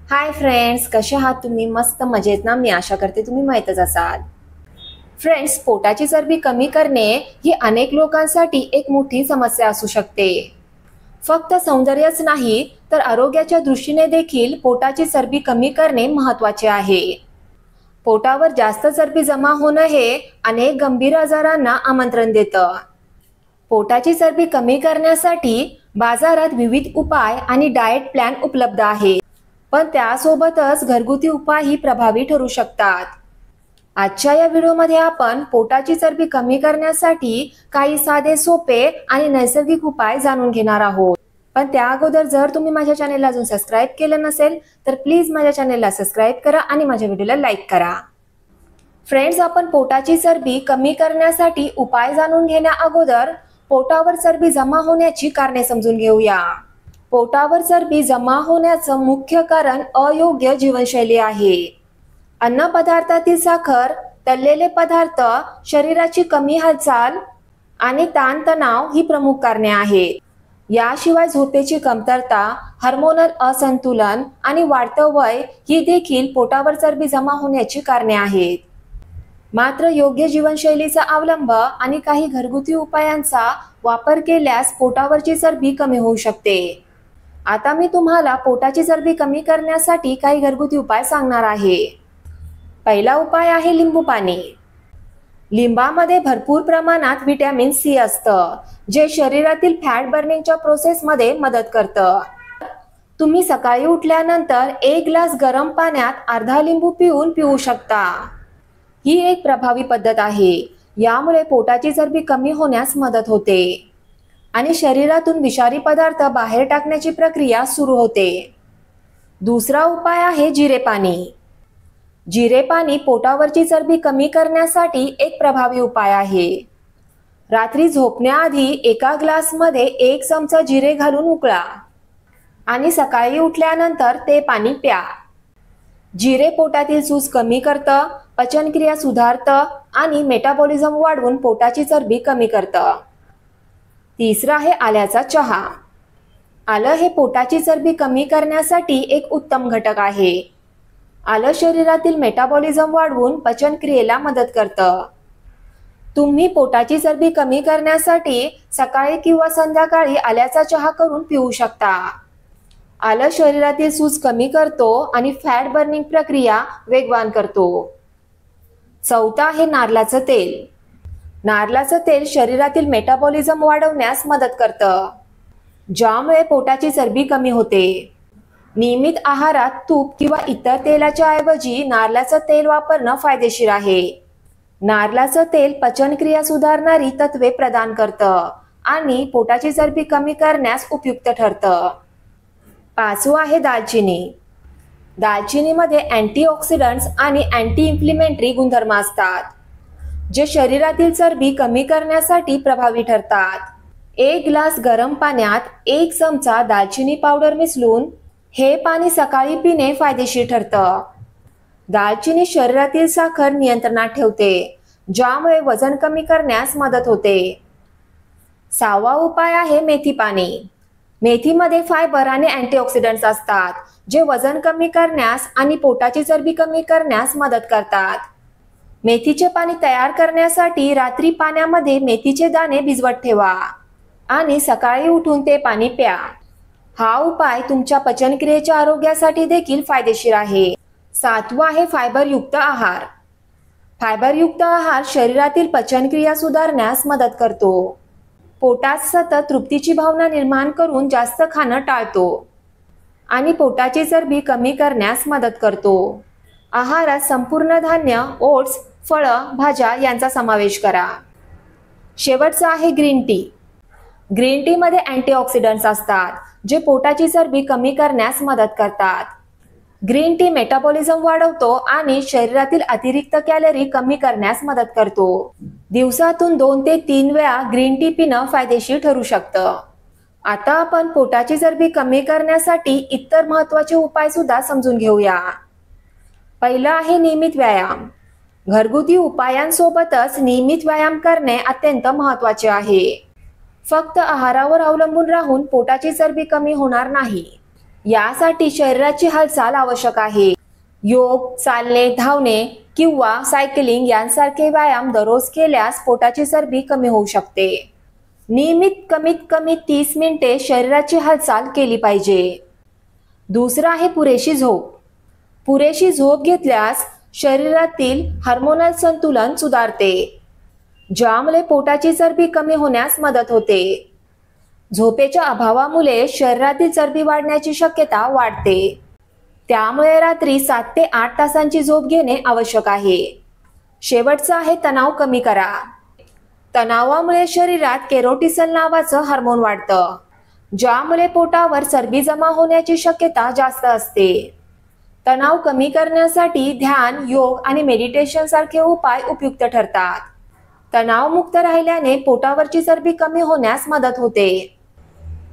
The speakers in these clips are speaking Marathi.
हाय फ्रेंड्स, कसे आहात तुम्ही? मस्त मजेत ना? मी आशा करते तुम्ही माहीतच असाल. फ्रेंड्स, पोटाची चरबी कमी करणे ही अनेक लोकांसाठी एक मोठी समस्या असू शकते. फक्त सौंदर्यच नाही तर आरोग्याच्या दृष्टीने देखील पोटाची चरबी कमी करणे महत्त्वाचे आहे. पोटावर जास्त चरबी जमा होणं हे अनेक गंभीर आजारांना आमंत्रण देतं. पोटाची चरबी कमी करण्यासाठी बाजारात विविध उपाय आणि डाएट प्लॅन उपलब्ध आहेत. पण त्यासोबतच घरगुती उपायही प्रभावी ठरू शकतात. आजच्या या व्हिडिओमध्ये आपण पोटाची चरबी कमी करण्यासाठी काही साधे, सोपे आणि नैसर्गिक उपाय जाणून घेणार आहोत. पण त्या अगोदर जर तुम्ही माझ्या चॅनेलला अजून सबस्क्राईब केलं नसेल तर प्लीज माझ्या चॅनेलला सबस्क्राईब करा आणि माझ्या व्हिडिओला लाईक करा. फ्रेंड्स, आपण पोटाची चरबी कमी करण्यासाठी उपाय जाणून घेण्या अगोदर पोटावर चरबी जमा होण्याची कारणे समजून घेऊया. पोटावर चरबी जमा होण्याचं मुख्य कारण अयोग्य जीवनशैली आहे. अन्न पदार्थातील साखर, तळलेले पदार्थ, शरीराची कमी हालचाल आणि ताणतणाव ही प्रमुख कारणे आहेत. याशिवाय झोपेची कमतरता, हार्मोनल असंतुलन आणि वाढतं वय ही देखील पोटावर चरबी जमा होण्याची कारणे आहेत. मात्र योग्य जीवनशैलीचा अवलंब आणि काही घरगुती उपायांचा वापर केल्यास पोटावरची चरबी कमी होऊ शकते. आता मी तुम्हाला पोटाची चरबी कमी करण्यासाठी काही घरगुती उपाय सांगणार आहे. पहिला उपाय आहे लिंबू पाणी. लिंबामध्ये भरपूर प्रमाणात व्हिटॅमिन सी असतं, जे शरीरातील फॅट बर्निंगच्या प्रोसेसमध्ये मदत करतं. तुम्ही सकाळी उठल्यानंतर 1 ग्लास गरम पाण्यात अर्धा लिंबू पिऊ शकता. ही एक प्रभावी पद्धत आहे. यामुळे पोटाची चरबी कमी होण्यास मदत होते आणि शरीरातून विषारी पदार्थ बाहेर टाकण्याची प्रक्रिया सुरू होते. दुसरा उपाय आहे जिरे पाणी. जिरे पाणी पोटावरची चरबी कमी करण्यासाठी एक प्रभावी उपाय आहे. रात्री झोपण्याआधी 1 ग्लासमध्ये 1 चमचा जिरे घालून उकळा आणि सकाळी उठल्यानंतर ते पाणी प्या. जिरे पोटातील सूज कमी करतं, पचनक्रिया सुधारतं आणि मेटाबॉलिझम वाढवून पोटाची चरबी कमी करतं. तिसरा आहे आल्याचा चहा. आलं हे पोटाची चरबी कमी करण्यासाठी एक उत्तम घटक आहे. आलं शरीरातील मेटाबॉलिझम वाढवून पचनक्रियेला मदत करतं. तुम्ही पोटाची चरबी कमी करण्यासाठी सकाळी किंवा संध्याकाळी आल्याचा चहा करून पिऊ शकता. आलं शरीरातील सूज कमी करतो आणि फॅट बर्निंग प्रक्रिया वेगवान करतो. चौथा आहे नारळाचं तेल. नारळाचं तेल शरीरातील मेटाबॉलिझम वाढवण्यास मदत करतं, ज्यामुळे पोटाची चरबी कमी होते. नियमित आहारात तूप किंवा इतर तेलाच्या ऐवजी नारळाचं तेल वापरणं फायदेशीर आहे. नारळाचं तेल पचनक्रिया सुधारणारी तत्वे प्रदान करतं आणि पोटाची चरबी कमी करण्यास उपयुक्त ठरतं. पाचवं आहे दालचिनी. दालचिनीमध्ये अँटीऑक्सिडंट्स आणि अँटी इन्फ्लेमेटरी गुणधर्म असतात, जे शरीरातील चरबी कमी करण्यासाठी प्रभावी ठरतात. 1 ग्लास गरम पाण्यात 1 चमचा दालचिनी पावडर मिसळून हे पाणी सकाळी पिणे फायदेशीर ठरतं. दालचिनी शरीरातील साखर नियंत्रणात ठेवते, ज्यामुळे वजन कमी करण्यास मदत होते. 6वा उपाय आहे मेथी पाणी. मेथीमध्ये फायबर आणि अँटीऑक्सिडंट्स असतात, जे वजन कमी करण्यास आणि पोटाची चरबी कमी करण्यास मदत करतात. मेथीचे पाणी तयार करण्यासाठी रात्री पाण्यामध्ये मेथीचे दाणे भिजवत ठेवा आणि सकाळी उठून ते पाणी प्या. हा उपाय तुमच्या पचनक्रियेच्या आरोग्यासाठी देखील फायदेशीर आहे. 7वा आहे फायबरयुक्त आहार. फायबरयुक्त आहार शरीरातील पचनक्रिया सुधारण्यास मदत करतो. पोटात सतत तृप्तीची भावना निर्माण करून जास्त खाणं टाळतो आणि पोटाची चरबी कमी करण्यास मदत करतो. आहारात संपूर्ण धान्य, ओट्स, फळं, भाज्या यांचा समावेश करा. शेवटचं आहे ग्रीन टी. ग्रीन टीमध्ये अँटीऑक्सिडंट्स असतात, जे पोटाची चरबी कमी करण्यास मदत करतात. ग्रीन टी मेटाबॉलिझम वाढवतो आणि शरीरातील अतिरिक्त कॅलरी कमी करण्यास मदत करतो. दिवसातून 2 ते 3 वेळा ग्रीन टी पिणं फायदेशीर ठरू शकतं. आता आपण पोटाची चरबी कमी करण्यासाठी इतर महत्त्वाचे उपाय सुद्धा समजून घेऊया. पहिला आहे नियमित व्यायाम. घरगुती उपायांसोबतच नियमित व्यायाम करणे अत्यंत महत्त्वाचे आहे. फक्त आहारावर अवलंबून राहून पोटाची चरबी कमी होणार नाही. यासाठी शरीराची हालचाल आवश्यक आहे. योग, चालणे, धावणे किंवा सायकलिंग यांसारखे व्यायाम दररोज केल्यास पोटाची चरबी कमी होऊ शकते. नियमित कमीत कमी 30 मिनिटे शरीराची हालचाल केली पाहिजे. दुसरं आहे पुरेशी झोप. पुरेशी झोप घेतल्यास शरीरातील हार्मोनल संतुलन सुधारते, ज्यामुळे पोटाची चरबी कमी होण्यास मदत होते. झोपेच्या अभावामुळे शरीरातील चरबी वाढण्याची शक्यता वाढते. त्यामुळे रात्री 7 ते 8 तासांची झोप घेणे आवश्यक आहे. शेवटचं आहे तणाव कमी करा. तणावामुळे शरीरात केरोटिसॉल नावाचं हार्मोन वाढतं, ज्यामुळे पोटावर चरबी जमा होण्याची शक्यता जास्त असते. तणाव कमी करण्यासाठी ध्यान, योग आणि मेडिटेशन सारखे उपाय उपयुक्त ठरतात. तणावमुक्त राहिल्याने पोटावरची चरबी कमी होण्यास मदत होते.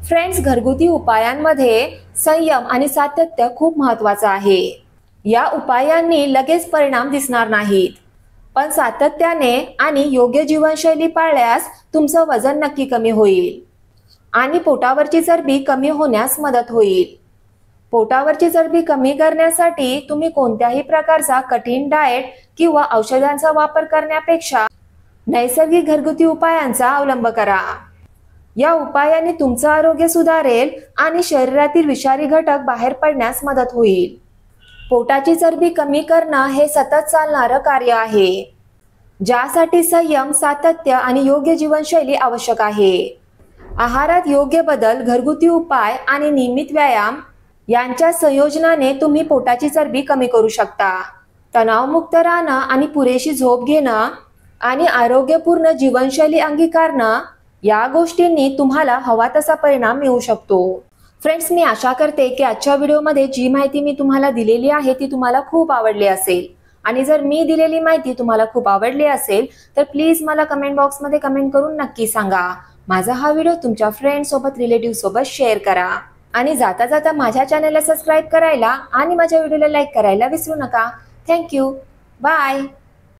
फ्रेंड्स, घरगुती उपायांमध्ये संयम आणि सातत्य खूप महत्त्वाचं आहे. या उपायांनी लगेच परिणाम दिसणार नाहीत, पण सातत्याने आणि योग्य जीवनशैली पाळल्यास तुमचं वजन नक्की कमी होईल आणि पोटावरची चरबी कमी होण्यास मदत होईल. पोटावरची चरबी कमी करण्यासाठी तुम्ही कोणत्याही प्रकारचा कठीण डाएट किंवा औषधांचा वापर करण्यापेक्षा नैसर्गिक घरगुती उपायांचा अवलंब करा. या उपायांनी तुमचं आरोग्य सुधारेल आणि शरीरातील विषारी घटक बाहेर पडण्यास मदत होईल. पोटाची चरबी कमी करणं हे सतत चालणारं कार्य आहे, ज्यासाठी संयम, सातत्य आणि योग्य जीवनशैली आवश्यक आहे. आहारात योग्य बदल, घरगुती उपाय आणि नियमित व्यायाम यांच्या संयोजनाने तुम्ही पोटाची चरबी कमी करू शकता. तणावमुक्त राहणं आणि पुरेशी झोप घेणं आणि आरोग्यपूर्ण जीवनशैली अंगीकारणं या गोष्टींनी तुम्हाला हवा तसा परिणाम मिळू शकतो. फ्रेंड्स, मी आशा करते की आजच्या व्हिडिओमध्ये जी माहिती मी तुम्हाला दिलेली आहे ती तुम्हाला खूप आवडली असेल. आणि जर मी दिलेली माहिती तुम्हाला खूप आवडली असेल तर प्लीज मला कमेंट बॉक्समध्ये कमेंट करून नक्की सांगा. माझा हा व्हिडिओ तुमच्या फ्रेंड्स सोबत, रिलेटिव्ह सोबत शेअर करा आणि जाता जाता माझ्या चॅनलला सबस्क्राईब करायला आणि माझ्या व्हिडिओला लाईक करायला विसरू नका. थँक्यू. बाय.